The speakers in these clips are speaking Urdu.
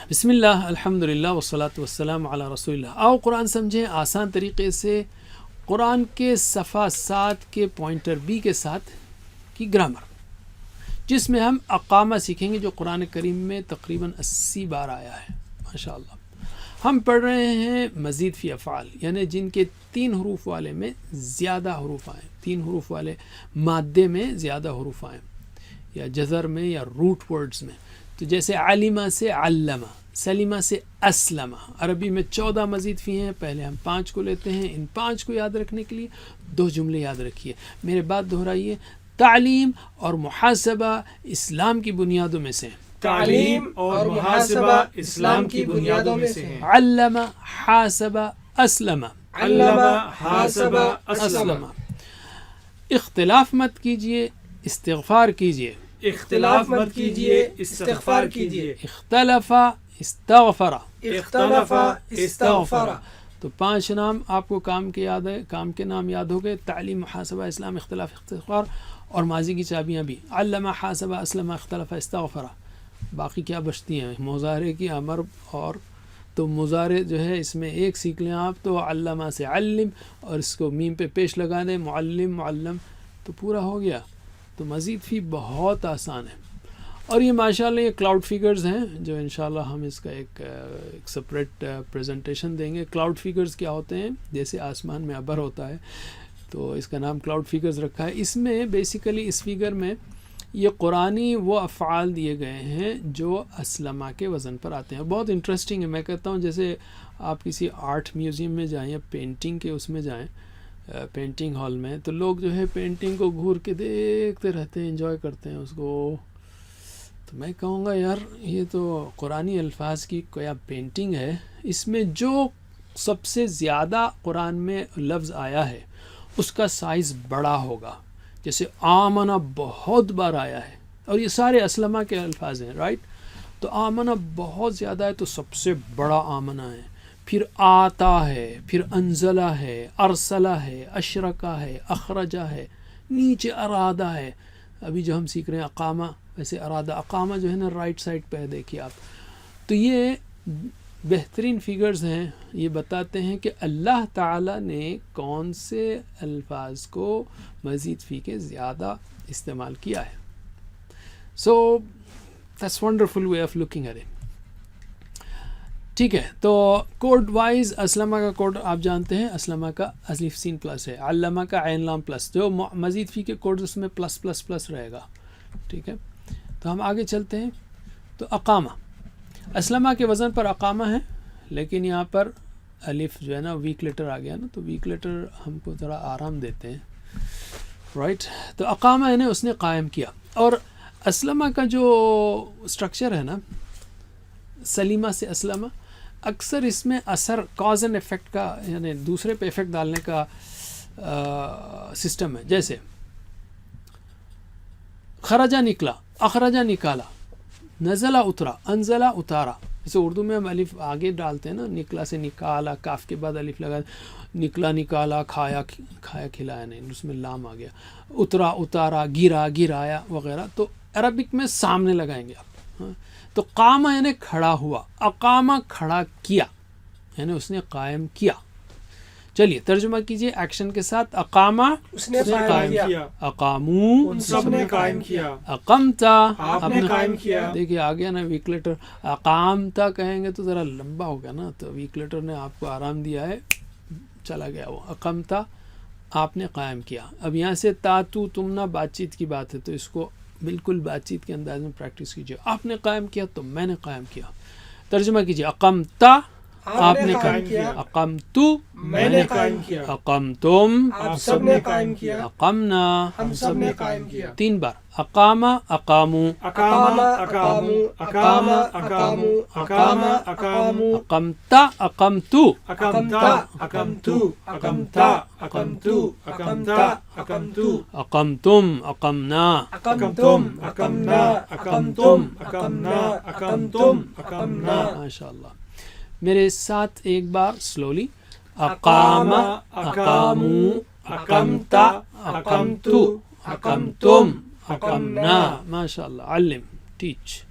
بسم اللہ الحمدللہ والصلاۃ والسلام علی رسول اللہ. آؤ قرآن سمجھیں آسان طریقے سے. قرآن کے صفحہ 7 کے پوائنٹر بی کے ساتھ کی گرامر، جس میں ہم اقامہ سیکھیں گے جو قرآن کریم میں تقریباً 80 بار آیا ہے ماشاءاللہ. ہم پڑھ رہے ہیں مزید فی افعال، یعنی جن کے 3 حروف والے میں زیادہ حروف آئیں، 3 حروف والے مادے میں زیادہ حروف آئیں، یا جزر میں یا روٹ ورڈز میں. تو جیسے عالمہ سے علمہ، سلیمہ سے اسلمہ. عربی میں 14 مزید فی ہیں. پہلے ہم 5 کو لیتے ہیں. ان 5 کو یاد رکھنے کے لیے 2 جملے یاد رکھیے، میرے بات دہرائیے. تعلیم اور محاسبہ اسلام کی بنیادوں میں سے ہیں. تعلیم اور محاسبہ اسلام کی بنیادوں میں سے ہیں. علمہ، حاسبہ، اسلمہ. علمہ، حاسبہ، اسلمہ. اختلاف مت کیجیے، استغفار کیجیے. اختلاف مت کیجیے، استغفار کیجیے. اختلف، استغفر. اختلف، استغفر. تو 5 نام آپ کو کام کے نام یاد ہو گئے. تعلیم، محاسبہ، اسلام، اختلاف، استغفار. اور ماضی کی چابیاں بھی علمہ، حاسبہ، اسلمہ، اختلف، استغفر. باقی کیا بچتی ہیں؟ مضارع کی امر. اور تو مضارع جو ہے اس میں ایک سیکھ لیں آپ، تو علمہ سے علم اور اس کو میم پہ پیش لگا دیں، معلم، معلم، تو پورا ہو گیا. تو مزید فی بہت آسان ہے. اور یہ ماشاءاللہ یہ کلاؤڈ فگرز ہیں جو انشاءاللہ ہم اس کا ایک سپریٹ پریزنٹیشن دیں گے. کلاؤڈ فگرز کیا ہوتے ہیں؟ جیسے آسمان میں ابر ہوتا ہے تو اس کا نام کلاؤڈ فگرز رکھا ہے. اس میں بیسیکلی اس فگر میں یہ قرآنی وہ افعال دیے گئے ہیں جو اسلمہ کے وزن پر آتے ہیں. بہت انٹرسٹنگ ہے. میں کہتا ہوں جیسے آپ کسی آرٹ میوزیم میں جائیں یا پینٹنگ کے اس میں جائیں، پینٹنگ ہال میں، تو لوگ جو ہے پینٹنگ کو گھور کے دیکھتے رہتے ہیں، انجوائے کرتے ہیں اس کو. تو میں کہوں گا یار یہ تو قرآنی الفاظ کی کوئی پینٹنگ ہے. اس میں جو سب سے زیادہ قرآن میں لفظ آیا ہے اس کا سائز بڑا ہوگا. جیسے آمنہ بہت بار آیا ہے اور یہ سارے اسلمہ کے الفاظ ہیں، رائٹ؟ تو آمنہ بہت زیادہ ہے تو سب سے بڑا آمنہ ہے. پھر آتا ہے، پھر انزلہ ہے، ارسلہ ہے، اشرکہ ہے، اخرجہ ہے، نیچے ارادہ ہے. ابھی جو ہم سیکھ رہے ہیں اقامہ، ویسے ارادہ. اقامہ جو ہے نا رائٹ سائڈ پہ دیکھیے آپ. تو یہ بہترین فگرز ہیں. یہ بتاتے ہیں کہ اللہ تعالیٰ نے کون سے الفاظ کو مزید فی کے زیادہ استعمال کیا ہے. So that's wonderful way of looking at it. ٹھیک ہے، تو کوڈ وائز اسلمہ کا کوڈ آپ جانتے ہیں. اسلمہ کا الف سین پلس ہے، علمہ کا عین لام پلس. جو مزید فی کے کوڈز اس میں پلس پلس پلس رہے گا. ٹھیک ہے، تو ہم آگے چلتے ہیں. تو اقامہ اسلمہ کے وزن پر اقامہ ہے، لیکن یہاں پر الف جو ہے نا ویک لیٹر آ گیا نا، تو ویک لیٹر ہم کو ذرا آرام دیتے ہیں، رائٹ؟ تو اقامہ یعنی اس نے قائم کیا. اور اسلمہ کا جو اسٹرکچر ہے نا، سلیمہ سے اسلمہ، اکثر اس میں اثر کاز اینڈ افیکٹ کا، یعنی دوسرے پہ افیکٹ ڈالنے کا سسٹم ہے. جیسے خرجہ نکلا، اخرجہ نکالا، نزلہ اترا، انزلہ اتارا. جیسے اردو میں ہم الف آگے ڈالتے ہیں نا، نکلا سے نکالا، کاف کے بعد الف لگا، نکلا نکالا، کھایا کھلایا، نہیں اس میں لام آ گیا. اترا اتارا، گرا گرایا وغیرہ. تو عربک میں سامنے لگائیں گے آپ. تو قامہ یعنی کھڑا ہوا، اقامہ کھڑا کیا، یعنی اس نے قائم کیا. چلیے ترجمہ کیجئے ایکشن کے ساتھ. اقامہ اس نے قائم کیا، اقامو ان سب نے قائم کیا، اقمتا آپ نے قائم کیا. دیکھیے آ گیا نا ویک لیٹر. اقامتا کہیں گے تو ذرا لمبا ہو گیا نا، تو ویک لیٹر نے آپ کو آرام دیا ہے، چلا گیا وہ. اقمتا آپ نے قائم کیا. اب یہاں سے تا تو تم نا بات چیت کی بات ہے، تو اس کو بالکل بات چیت کے انداز میں پریکٹس کیجیے. آپ نے قائم کیا تو میں نے قائم کیا. ترجمہ کیجیے. اقمتا آپ نے قائم کیا، اقمتو میں نے قائم کیا، اقمتم آپ سب نے قائم کیا، اقمنا ہم سب نے قائم کیا. 3 بار. اقامہ، اقامو، اقامہ، اقامو، اقامہ، اقامو، اقامہ، اقامو، اقمتا، اقمتو، اقمتا، اقمتو، اقمتا، اقمتو، اقمتا، اقمتو، اقمتم، اقمنا، اقمتم، اقمنا، اقمتم، اقمنا، اقمتم، اقمنا. ماشاء اللہ. میرے ساتھ ایک بار سلولی. اقامہ، اقامو، اقمتا، اقمتو، اقمتم، اقمنا. ماشاء اللہ. علم، ٹیچ.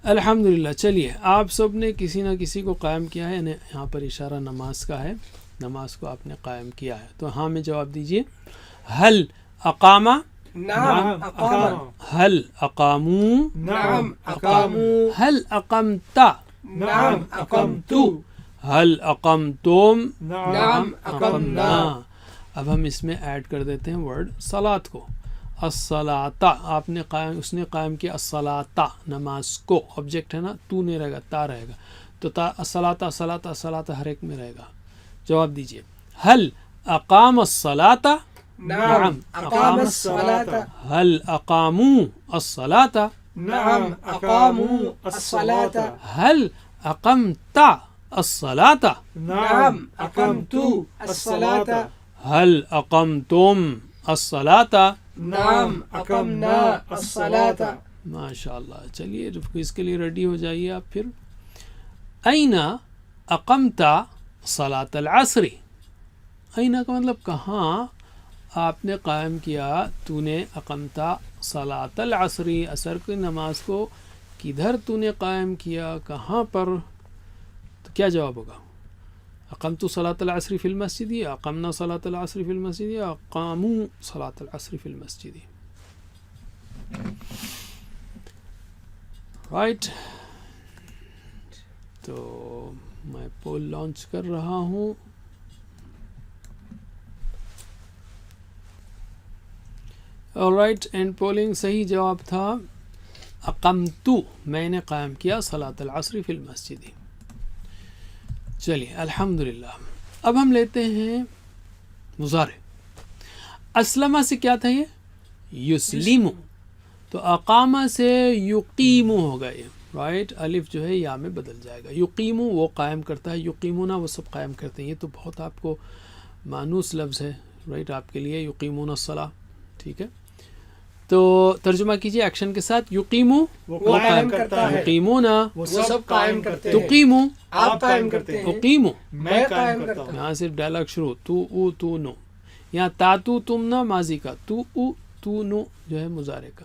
الحمدللہ. چلیے آپ سب نے کسی نہ کسی کو قائم کیا ہے, یعنی یہاں پر اشارہ نماز کا ہے, نماز کو آپ نے قائم کیا ہے. تو ہاں میں جواب دیجئے. حل اقامہ, نعم أقام. حل اقامو, نعم أقاموا. حل اقمت, نعم أقمت. حل اقمتم, نعم أقمنا. اب ہم اس میں ایڈ کر دیتے ہیں ورڈ صلاۃ کو. الصلاۃ آپ نے قائم, اس نے قائم کیا الصلاۃ, نماز کو, آبجیکٹ ہے نا, تو نہیں رہے گا, تا رہے گا, تو تا الصلاۃ الصلاۃ الصلاۃ ہر ایک میں رہے گا. جواب دیجئے. حل اقام الصلاۃ, نعم أقام الصلاة. حل اقاموا الصلاۃ, نعم أقاموا الصلاة. حل اقمت الصلاۃ, نعم أقمت الصلاة. حل اقمتم الصلاۃ. نعم أقمنا الصلاة. ماشاء اللہ. چلیے اس کے لیے ریڈی ہو جائیے آپ. پھر این اقمت صلاۃ العصر, این کا مطلب کہاں آپ نے قائم کیا, تو نے اقمت صلاۃ العصر, عصر کی نماز کو کدھر تو نے قائم کیا, کہاں پر؟ تو کیا جواب ہوگا؟ اقمت صلاۃ العصر فی المسجد, یا اقمنا صلاۃ العصر فی المسجد, یا اقاموا صلاۃ العصر فی المسجد. رائٹ. تو میں پول لانچ کر رہا ہوں. آلرائٹ, اینڈ پولنگ صحیح جواب تھا اقمتو, میں نے قائم کیا صلاۃ العصر فی المسجد. چلیے الحمدللہ. اب ہم لیتے ہیں مضارع. اسلمہ سے کیا تھا یہ؟ یسلم. تو اقامہ سے یقیمو ہوگا یہ, رائٹ. الف جو ہے یا میں بدل جائے گا. یقیمو وہ قائم کرتا ہے, یقیمونا وہ سب قائم کرتے ہیں. یہ تو بہت آپ کو مانوس لفظ ہے, رائٹ, آپ کے لیے. یقیمون الصلاۃ, ٹھیک ہے. تو ترجمہ کیجئے ایکشن کے ساتھ. یقیمو وہ قائم کرتا ہے, یقیمونا وہ سب قائم کرتے ہیں. تقیمو آپ قائم کرتے ہیں, اقیمو, میں قائم کرتا ہوں. یہاں سے ڈائلاگ شروع. تو او تو نو, یہاں تاتو تم نا ماضی کا, تو او تو نو جو ہے مضارع کا.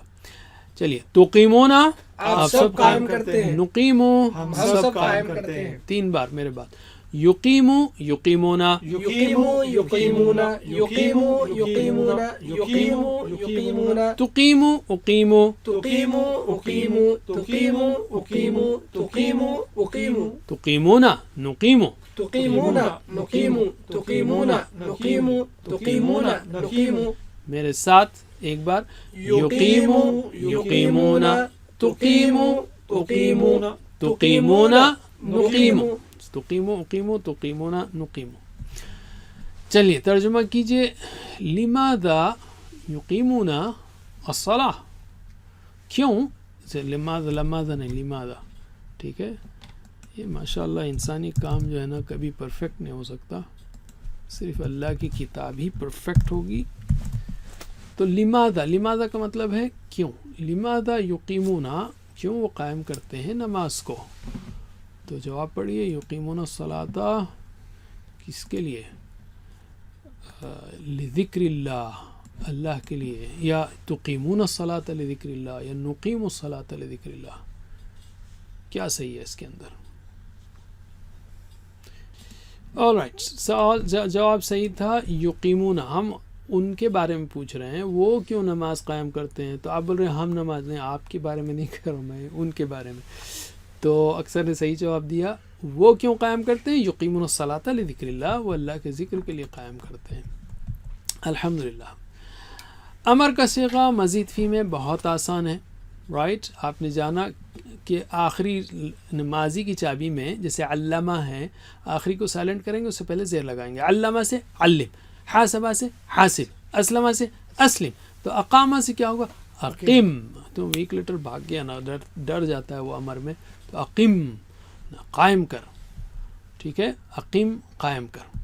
چلیے. تقیمونا آپ سب قائم کرتے ہیں, نقیمو ہم سب قائم کرتے ہیں. 3 بار میرے بات. یقیمو یقیمونا, یقیمو یقیمونا, یقیمو یقیمونا, یقیمو یقیمونا. تقیمو اقیمو, تقیمو اقیمو, تقیمو اقیمو, تقیمو اقیمو. تقیمونا نقیمو, تقیمونا نقیمو, تقیمونا نقیمو, تقیمونا نقیمو. میرے ساتھ ایک بار. یقیمو یقیمونا, تقیمو اقیمو, تقیمونا نقیمو, تقیمو اقیمو, تقیمونا نقیمو. چلیے ترجمہ کیجئے. لماذا یقیمون الصلاۃ, کیوں؟ لماذا نہیں, لماذا, ٹھیک ہے. یہ ماشاءاللہ انسانی کام جو ہے نا کبھی پرفیکٹ نہیں ہو سکتا, صرف اللہ کی کتاب ہی پرفیکٹ ہوگی. تو لماذا, لماذا کا مطلب ہے کیوں. لماذا یقیمون, کیوں وہ قائم کرتے ہیں نماز کو. تو جواب پڑھیے. یقیمون الصلاۃ کس کے لیے؟ لذکر اللہ, اللہ کے لیے. یا تقیمون الصلاۃ لذکر اللہ, یا نقیم الصلاۃ لذکر اللہ. کیا صحیح ہے اس کے اندر؟ آلرائٹ, سوال جواب صحیح تھا یقیمون. ہم ان کے بارے میں پوچھ رہے ہیں وہ کیوں نماز قائم کرتے ہیں, تو آپ بول رہے ہیں ہم نماز نہیں, آپ کے بارے میں نہیں کر رہا ہوں میں, ان کے بارے میں. تو اکثر نے صحیح جواب دیا. وہ کیوں قائم کرتے ہیں؟ یقیمون الصلاۃ لذکر اللہ, وہ اللہ کے ذکر کے لیے قائم کرتے ہیں. الحمدللہ. امر کا صیغہ مزید فی میں بہت آسان ہے, رائٹ. آپ نے جانا کہ آخری ماضی کی چابی میں جیسے علامہ ہے, آخری کو سائلنٹ کریں گے, اس سے پہلے زیر لگائیں گے. علامہ سے علم, حاسبہ سے حاسب, اسلمہ سے اسلم. تو اقامہ سے کیا ہوگا؟ اقیم. تو ویک لیٹر بھاگ گیا نا, ڈر جاتا ہے وہ امر میں. تو اقیم, قائم کر, ٹھیک ہے. اقیم قائم کر.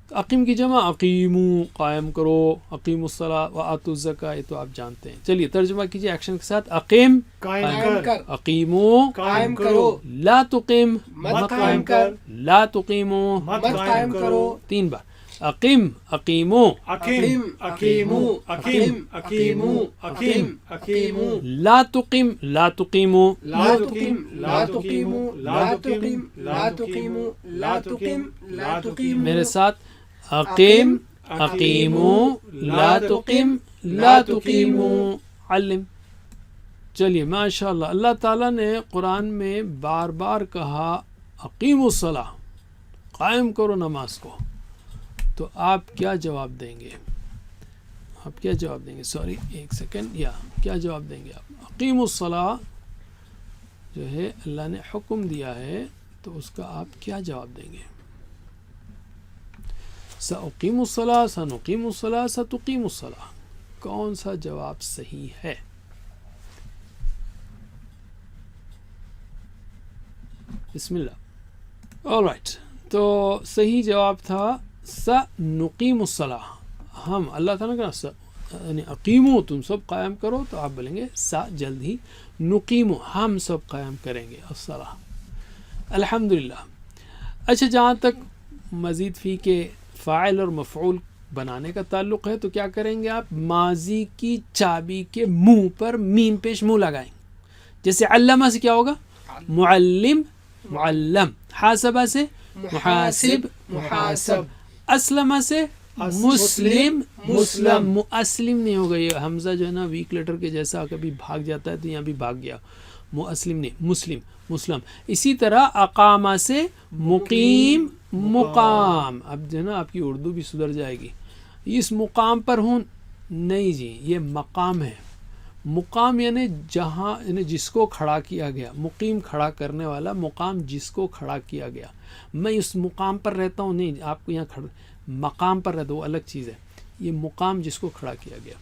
تو اقیم کی جمع اقیمو, قائم کرو. اقیم الصلاۃ و آتوا الزکاۃ, یہ تو آپ جانتے ہیں. چلیے ترجمہ کیجیے ایکشن کے ساتھ. اقیم قائم کر, اقیمو قائم کرو. لا تقیم مت قائم کر, لا تقیمو مت قائم کرو. 3 بار. اقیم اقیمو أقم أقيموا أقم أقيموا أقم أقيموا لا تقم لا تقیمو لا تقم لا تقيموا لا تقم لا تقيموا لا تقم لا تقيموا میرے ساتھ اقیم اقیمو لا تقم لا تقیمو علم. چلیے ماشاء اللہ اللہ تعالیٰ نے قرآن میں بار بار کہا اقیم الصلاۃ، قائم کرو نماز کو. تو آپ کیا جواب دیں گے؟ آپ کیا جواب دیں گے؟ سوری ایک سیکنڈ، یا کیا جواب دیں گے آپ؟ اقیم الصلاۃ جو ہے اللہ نے حکم دیا ہے، تو اس کا آپ کیا جواب دیں گے؟ سأقیم الصلاۃ، سنقیم الصلاۃ، ستقیم الصلاۃ، کون سا جواب صحیح ہے؟ بسم اللہ. آلرائٹ، تو صحیح جواب تھا سنقیم الصلاۃ. ہم اللہ تعالیٰ کا یعنی اقیمو تم سب قائم کرو، تو آپ بولیں گے سا جلد ہی نقیمو ہم سب قائم کریں گے الصلاۃ. الحمدللہ. اچھا، جہاں تک مزید فی کے فاعل اور مفعول بنانے کا تعلق ہے، تو کیا کریں گے آپ؟ ماضی کی چابی کے منہ پر میم پیش منہ لگائیں. جیسے علمہ سے کیا ہوگا؟ معلم معلم، حاسبہ سے محاسب محاسب، اسلمہ سے مسلم مسلم. مسلم نہیں ہوگا، یہ حمزہ جو ہے نا ویک لیٹر کے جیسا کبھی بھاگ جاتا ہے، تو یہاں بھی بھاگ گیا. مسلم نہیں، مسلم مسلم. اسی طرح اقامہ سے مقیم مقام. اب جو ہے نا آپ کی اردو بھی سدھر جائے گی. اس مقام پر ہوں نہیں جی، یہ مقام ہے. مقام یعنی جہاں، یعنی جس کو کھڑا کیا گیا. مقیم کھڑا کرنے والا، مقام جس کو کھڑا کیا گیا. میں اس مقام پر رہتا ہوں نہیں، آپ کو یہاں کھڑا مقام پر رہتا، وہ الگ چیز ہے. یہ مقام جس کو کھڑا کیا گیا.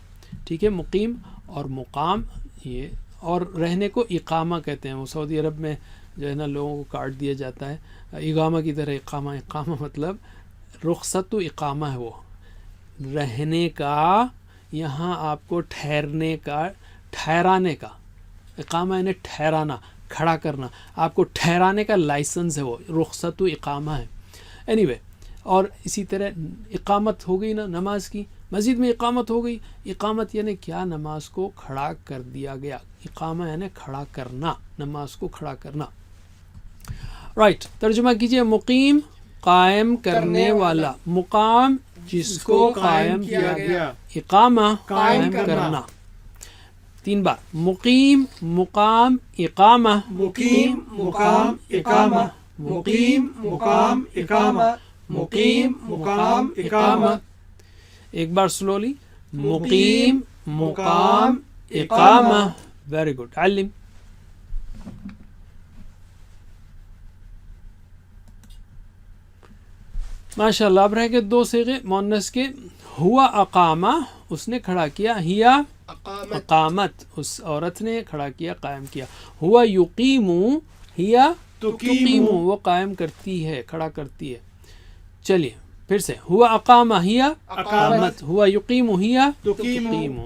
ٹھیک ہے، مقیم اور مقام یہ. اور رہنے کو اقامہ کہتے ہیں. وہ سعودی عرب میں جو ہے نا لوگوں کو کاٹ دیا جاتا ہے اقامہ کی طرح. اقامہ اقامہ مطلب رخصت و اقامہ ہے، وہ رہنے کا، یہاں آپ کو ٹھہرنے کا، ٹھہرانے کا. اقامہ یعنی ٹھہرانا، کھڑا کرنا. آپ کو ٹھہرانے کا لائسنس ہے، وہ رخصت و اقامہ ہے. اینی وے، اور اسی طرح اقامت ہو گئی نا نماز کی، مسجد میں اقامت ہو گئی. اقامت یعنی کیا؟ نماز کو کھڑا کر دیا گیا. اقامہ یعنی کھڑا کرنا، نماز کو کھڑا کرنا. رائٹ، ترجمہ کیجئے. مقیم قائم کرنے والا، مقام جس کو قائم کیا گیا، اقامہ قائم کرنا. 3 بار. مقیم مقام اقامہ، مقیم مقام اقامہ، مقیم مقام اقامہ، مقیم مقام اقامہ. ایک بار سلولی. مقیم مقام اقامہ. Very good. علم. ماشاء اللہ. اب رہ گئے 2 صیغے مؤنث کے. ہوا اقامہ، اس نے کھڑا کیا. ہیا اقامت، اس عورت نے کھڑا کیا، قائم کیا. ہوا یقیم، ہیا تقیم، وہ قائم کرتی ہے، کھڑا کرتی ہے. چلیے پھر سے. ہوا اقامہ، ہیا اقامت. ہوا یقیم، ہیا تقیم.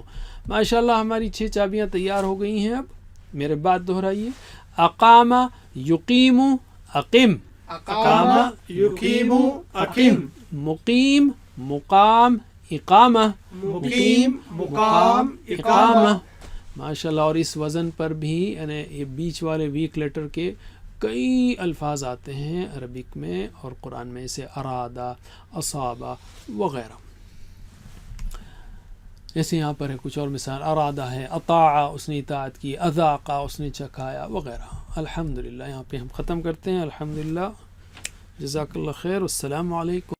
ماشاء اللہ ہماری 6 چابیاں تیار ہو گئی ہیں. اب میرے بات دہرائیے. اقامہ یقیم اقم، اقامہ یقیم اقم، مقیم مقام اقامہ، مقیم مقام اقامہ. ماشاء اللہ. اور اس وزن پر بھی یعنی یہ بیچ والے ویک لیٹر کے کئی الفاظ آتے ہیں عربک میں اور قرآن میں، سے ارادہ، اصابہ وغیرہ. جیسے یہاں پر ہے کچھ اور مثال. ارادہ ہے، اطاع اس نے اطاعت کی، اذاقہ اس نے چکھایا وغیرہ. الحمدللہ. یہاں پہ ہم ختم کرتے ہیں. الحمدللہ. جزاک اللہ خیر. السلام علیکم.